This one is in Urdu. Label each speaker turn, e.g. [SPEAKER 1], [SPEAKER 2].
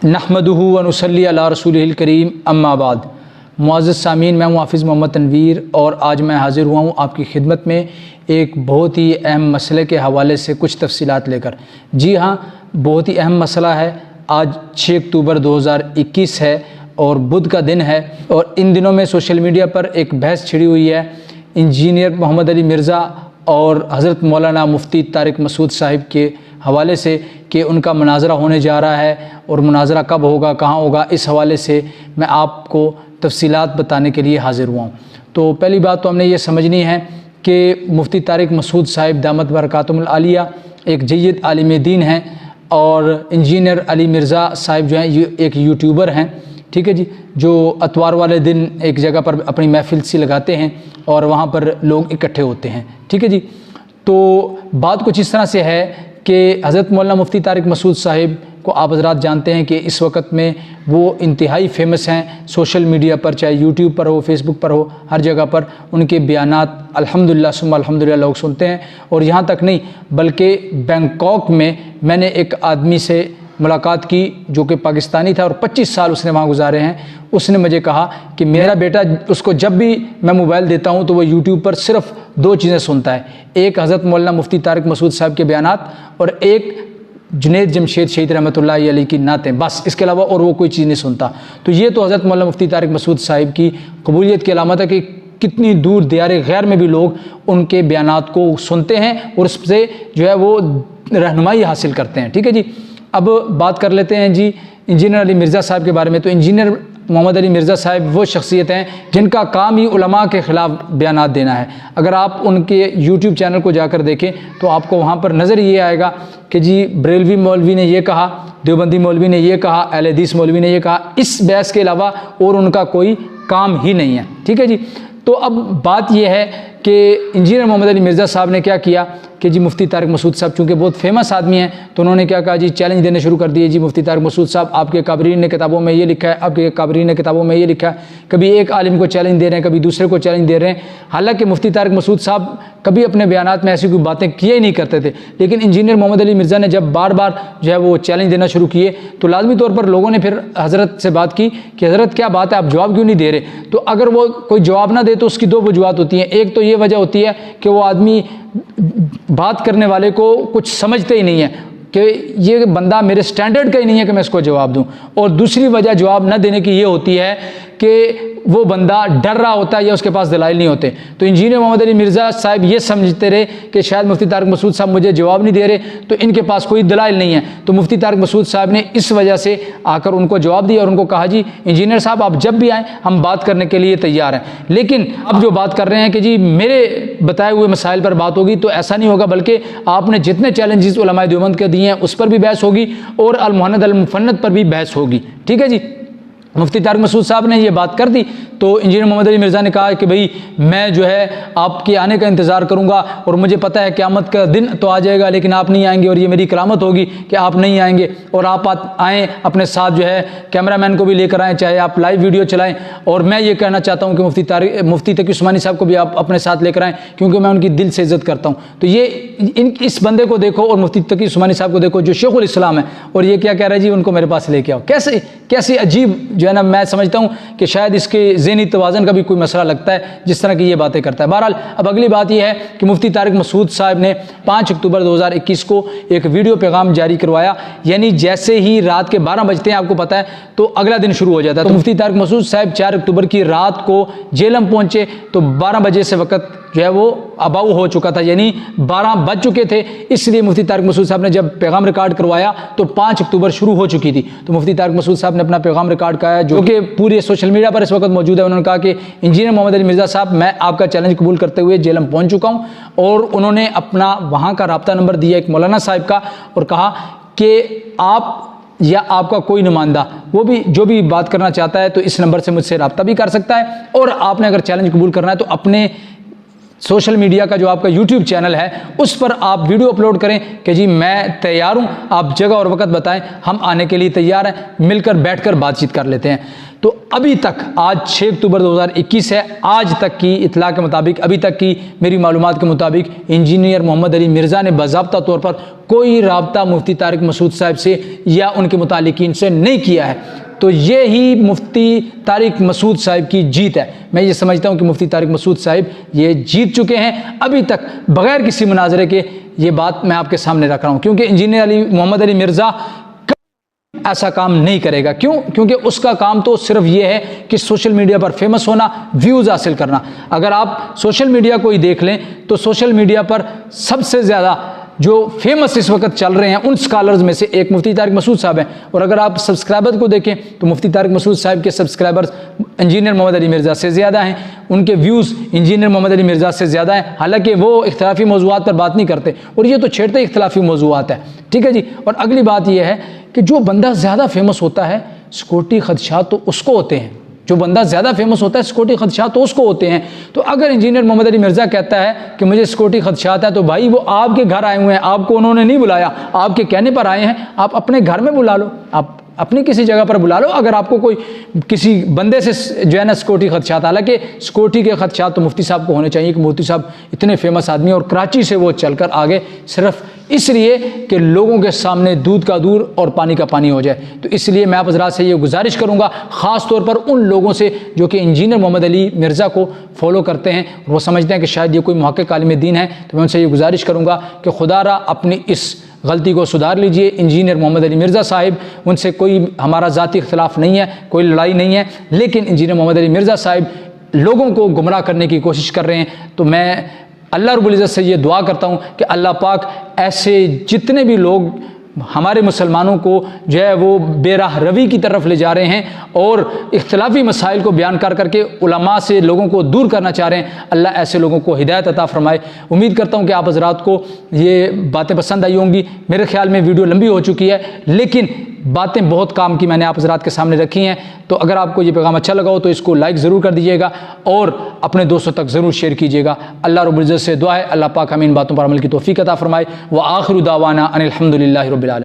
[SPEAKER 1] نحمدہ و نصلی علی رسولہ الکریم اما بعد۔ معزز سامعین، میں ہوں حافظ محمد تنویر اور آج میں حاضر ہوا ہوں آپ کی خدمت میں ایک بہت ہی اہم مسئلے کے حوالے سے کچھ تفصیلات لے کر۔ جی ہاں، بہت ہی اہم مسئلہ ہے۔ آج 6 اکتوبر 2021 ہے اور بدھ کا دن ہے، اور ان دنوں میں سوشل میڈیا پر ایک بحث چھڑی ہوئی ہے انجینئر محمد علی مرزا اور حضرت مولانا مفتی طارق مسعود صاحب کے حوالے سے کہ ان کا مناظرہ ہونے جا رہا ہے، اور مناظرہ کب ہوگا، کہاں ہوگا، اس حوالے سے میں آپ کو تفصیلات بتانے کے لیے حاضر ہوا ہوں۔ تو پہلی بات تو ہم نے یہ سمجھنی ہے کہ مفتی طارق مسعود صاحب دامت برکاتہم العالیہ ایک جید عالم دین ہیں، اور انجینئر علی مرزا صاحب جو ہیں یہ ایک یوٹیوبر ہیں، ٹھیک ہے جی، جو اتوار والے دن ایک جگہ پر اپنی محفل سی لگاتے ہیں اور وہاں پر لوگ اکٹھے ہوتے ہیں، ٹھیک ہے جی۔ تو بات کچھ اس طرح سے ہے کہ حضرت مولانا مفتی طارق مسعود صاحب کو آپ حضرات جانتے ہیں کہ اس وقت میں وہ انتہائی فیمس ہیں سوشل میڈیا پر، چاہے یوٹیوب پر ہو، فیس بک پر ہو، ہر جگہ پر ان کے بیانات الحمدللہ ثم الحمدللہ لوگ سنتے ہیں۔ اور یہاں تک نہیں بلکہ بینکاک میں میں نے ایک آدمی سے ملاقات کی جو کہ پاکستانی تھا اور 25 سال اس نے وہاں گزارے ہیں۔ اس نے مجھے کہا کہ میرا بیٹا، اس کو جب بھی میں موبائل دیتا ہوں تو وہ یوٹیوب پر صرف 2 چیزیں سنتا ہے، ایک حضرت مولانا مفتی طارق مسعود صاحب کے بیانات اور ایک جنید جمشید شہید رحمۃ اللہ علیہ کی نعتیں، بس اس کے علاوہ اور وہ کوئی چیز نہیں سنتا۔ تو یہ تو حضرت مولانا مفتی طارق مسعود صاحب کی قبولیت کی علامت ہے کہ کتنی دور دیار غیر میں بھی لوگ ان کے بیانات کو سنتے ہیں اور اس سے جو ہے وہ رہنمائی حاصل کرتے ہیں، ٹھیک ہے جی۔ اب بات کر لیتے ہیں جی انجینئر علی مرزا صاحب کے بارے میں۔ تو انجینئر محمد علی مرزا صاحب وہ شخصیت ہیں جن کا کام ہی علماء کے خلاف بیانات دینا ہے۔ اگر آپ ان کے یوٹیوب چینل کو جا کر دیکھیں تو آپ کو وہاں پر نظر یہ آئے گا کہ جی بریلوی مولوی نے یہ کہا، دیوبندی مولوی نے یہ کہا، اہل حدیث مولوی نے یہ کہا، اس بحث کے علاوہ اور ان کا کوئی کام ہی نہیں ہے، ٹھیک ہے جی۔ تو اب بات یہ ہے کہ انجینئر محمد علی مرزا صاحب نے کیا کیا کہ جی مفتی طارق مسعود صاحب چونکہ بہت فیمس آدمی ہیں تو انہوں نے کیا کہا جی چیلنج دینے شروع کر دیے۔ جی مفتی طارق مسعود صاحب، آپ کے کابرین نے کتابوں میں یہ لکھا ہے، آپ کے کابرین نے کتابوں میں یہ لکھا ہے۔ کبھی ایک عالم کو چیلنج دے رہے ہیں، کبھی دوسرے کو چیلنج دے رہے ہیں، حالانکہ مفتی طارق مسعود صاحب کبھی اپنے بیانات میں ایسی کوئی باتیں کیے ہی نہیں کرتے تھے، لیکن انجینئر محمد علی مرزا نے جب بار بار جو ہے وہ چیلنج دینا شروع کیے تو لازمی طور پر لوگوں نے پھر حضرت سے بات کی کہ حضرت کیا بات ہے، آپ جواب کیوں نہیں دے رہے؟ تو اگر وہ کوئی جواب نہ دے تو اس کی 2 وجوہات ہوتی ہیں۔ ایک تو یہ وجہ ہوتی ہے کہ وہ آدمی بات کرنے والے کو کچھ سمجھتے ہی نہیں ہے کہ یہ بندہ میرے سٹینڈرڈ کا ہی نہیں ہے کہ میں اس کو جواب دوں، اور دوسری وجہ جواب نہ دینے کی یہ ہوتی ہے کہ وہ بندہ ڈر رہا ہوتا ہے یا اس کے پاس دلائل نہیں ہوتے۔ تو انجینئر محمد علی مرزا صاحب یہ سمجھتے رہے کہ شاید مفتی طارق مسعود صاحب مجھے جواب نہیں دے رہے تو ان کے پاس کوئی دلائل نہیں ہے۔ تو مفتی طارق مسعود صاحب نے اس وجہ سے آ کر ان کو جواب دیا اور ان کو کہا جی انجینئر صاحب آپ جب بھی آئیں ہم بات کرنے کے لیے تیار ہیں، لیکن اب جو بات کر رہے ہیں کہ جی میرے بتائے ہوئے مسائل پر بات ہوگی تو ایسا نہیں ہوگا، بلکہ آپ نے جتنے چیلنجز علماء دیوبند کے دیے ہیں اس پر بھی بحث ہوگی اور المہند المفند پر بھی بحث ہوگی، ٹھیک ہے جی۔ مفتی طارق مسعود صاحب نے یہ بات کر دی تو انجینئر محمد علی مرزا نے کہا کہ بھئی میں جو ہے آپ کے آنے کا انتظار کروں گا، اور مجھے پتہ ہے قیامت کا دن تو آ جائے گا لیکن آپ نہیں آئیں گے، اور یہ میری کرامت ہوگی کہ آپ نہیں آئیں گے، اور آپ آئیں اپنے ساتھ جو ہے کیمرہ مین کو بھی لے کر آئیں، چاہے آپ لائیو ویڈیو چلائیں۔ اور میں یہ کہنا چاہتا ہوں کہ مفتی تقی عثمانی صاحب کو بھی آپ اپنے ساتھ لے کر آئیں کیونکہ میں ان کی دل سے عزت کرتا ہوں۔ تو یہ اس بندے کو دیکھو اور مفتی تقی عثمانی صاحب کو دیکھو جو شیخ الاسلام ہے، اور یہ کیا کہہ رہا ہے جی ان کو میرے پاس لے کے آؤ۔ کیسے عجیب جو ہے نا، میں سمجھتا ہوں کہ شاید اس کے ذہنی توازن کا بھی کوئی مسئلہ لگتا ہے جس طرح کی یہ باتیں کرتا ہے۔ بہرحال اب اگلی بات یہ ہے کہ مفتی طارق مسعود صاحب نے 5 اکتوبر 2021 کو ایک ویڈیو پیغام جاری کروایا، یعنی جیسے ہی رات کے 12 بجتے ہیں آپ کو پتہ ہے تو اگلا دن شروع ہو جاتا ہے۔ تو مفتی طارق مسعود صاحب 4 اکتوبر کی رات کو جیلم پہنچے تو 12 بجے سے وقت جو ہے وہ اباؤ ہو چکا تھا، یعنی 12 بج چکے تھے، اس لیے مفتی طارق مسعود صاحب نے جب پیغام ریکارڈ کروایا تو 5 اکتوبر شروع ہو چکی تھی۔ تو مفتی طارق مسعود صاحب نے اپنا پیغام ریکارڈ کرایا جو کہ پورے سوشل میڈیا پر اس وقت موجود ہے۔ انہوں نے کہا کہ انجینئر محمد علی مرزا صاحب میں آپ کا چیلنج قبول کرتے ہوئے جیلم پہنچ چکا ہوں، اور انہوں نے اپنا وہاں کا رابطہ نمبر دیا ایک مولانا صاحب کا اور کہا کہ آپ یا آپ کا کوئی نمائندہ وہ بھی جو بھی بات کرنا چاہتا ہے تو اس نمبر سے مجھ سے رابطہ بھی کر سکتا ہے، اور آپ نے اگر چیلنج قبول کرنا ہے تو اپنے سوشل میڈیا کا جو آپ کا یوٹیوب چینل ہے اس پر آپ ویڈیو اپلوڈ کریں کہ جی میں تیار ہوں، آپ جگہ اور وقت بتائیں، ہم آنے کے لیے تیار ہیں، مل کر بیٹھ کر بات چیت کر لیتے ہیں۔ تو ابھی تک آج 6 اکتوبر 2021 ہے، آج تک کی اطلاع کے مطابق، ابھی تک کی میری معلومات کے مطابق انجینئر محمد علی مرزا نے باضابطہ طور پر کوئی رابطہ مفتی طارق مسعود صاحب سے یا ان کے متعلقین سے نہیں کیا ہے۔ تو یہی مفتی طارق مسعود صاحب کی جیت ہے۔ میں یہ سمجھتا ہوں کہ مفتی طارق مسعود صاحب یہ جیت چکے ہیں ابھی تک بغیر کسی مناظرے کے۔ یہ بات میں آپ کے سامنے رکھ رہا ہوں کیونکہ انجینئر محمد علی مرزا ایسا کام نہیں کرے گا۔ کیوں؟ کیونکہ اس کا کام تو صرف یہ ہے کہ سوشل میڈیا پر فیمس ہونا، ویوز حاصل کرنا۔ اگر آپ سوشل میڈیا کو ہی دیکھ لیں تو سوشل میڈیا پر سب سے زیادہ جو فیمس اس وقت چل رہے ہیں ان سکالرز میں سے ایک مفتی طارق مسعود صاحب ہیں، اور اگر آپ سبسکرائبر کو دیکھیں تو مفتی طارق مسعود صاحب کے سبسکرائبرز انجینئر محمد علی مرزا سے زیادہ ہیں، ان کے ویوز انجینئر محمد علی مرزا سے زیادہ ہیں، حالانکہ وہ اختلافی موضوعات پر بات نہیں کرتے اور یہ تو چھیڑتے اختلافی موضوعات ہیں، ٹھیک ہے جی۔ اور اگلی بات یہ ہے کہ جو بندہ زیادہ فیمس ہوتا ہے سیکورٹی خدشات تو اس کو ہوتے ہیں، جو بندہ زیادہ فیمس ہوتا ہے سیکورٹی خدشات تو اس کو ہوتے ہیں۔ تو اگر انجینئر محمد علی مرزا کہتا ہے کہ مجھے سیکورٹی خدشات ہے تو بھائی وہ آپ کے گھر آئے ہوئے ہیں، آپ کو انہوں نے نہیں بلایا، آپ کے کہنے پر آئے ہیں، آپ اپنے گھر میں بلا لو، آپ اپنی کسی جگہ پر بلا لو اگر آپ کو کوئی کسی بندے سے جو ہے نا سیکورٹی خدشات۔ حالانکہ سیکورٹی کے خدشات تو مفتی صاحب کو ہونے چاہیے کہ مفتی صاحب اتنے فیمس آدمی ہیں اور کراچی سے وہ چل کر آگے صرف اس لیے کہ لوگوں کے سامنے دودھ کا دودھ اور پانی کا پانی ہو جائے۔ تو اس لیے میں آپ حضرات سے یہ گزارش کروں گا، خاص طور پر ان لوگوں سے جو کہ انجینئر محمد علی مرزا کو فالو کرتے ہیں، وہ سمجھتے ہیں کہ شاید یہ کوئی محقق عالم دین ہے، تو میں ان سے یہ گزارش کروں گا کہ خدا را اپنی اس غلطی کو سدھار لیجئے۔ انجینئر محمد علی مرزا صاحب، ان سے کوئی ہمارا ذاتی اختلاف نہیں ہے، کوئی لڑائی نہیں ہے، لیکن انجینئر محمد علی مرزا صاحب لوگوں کو گمراہ کرنے کی کوشش کر رہے ہیں۔ تو میں اللہ رب العزت سے یہ دعا کرتا ہوں کہ اللہ پاک ایسے جتنے بھی لوگ ہمارے مسلمانوں کو جو ہے وہ بے راہ روی کی طرف لے جا رہے ہیں اور اختلافی مسائل کو بیان کر کے علماء سے لوگوں کو دور کرنا چاہ رہے ہیں، اللہ ایسے لوگوں کو ہدایت عطا فرمائے۔ امید کرتا ہوں کہ آپ حضرات کو یہ باتیں پسند آئی ہوں گی۔ میرے خیال میں ویڈیو لمبی ہو چکی ہے لیکن باتیں بہت کام کی میں نے آپ حضرات کے سامنے رکھی ہیں۔ تو اگر آپ کو یہ پیغام اچھا لگا ہو تو اس کو لائک ضرور کر دیجیے گا اور اپنے دوستوں تک ضرور شیئر کیجیے گا۔ اللہ رب العزت سے دعا ہے اللہ پاک ہمیں ان باتوں پر عمل کی توفیق عطا فرمائے۔ وآخر دعوانا ان الحمد للہ رب العالمین۔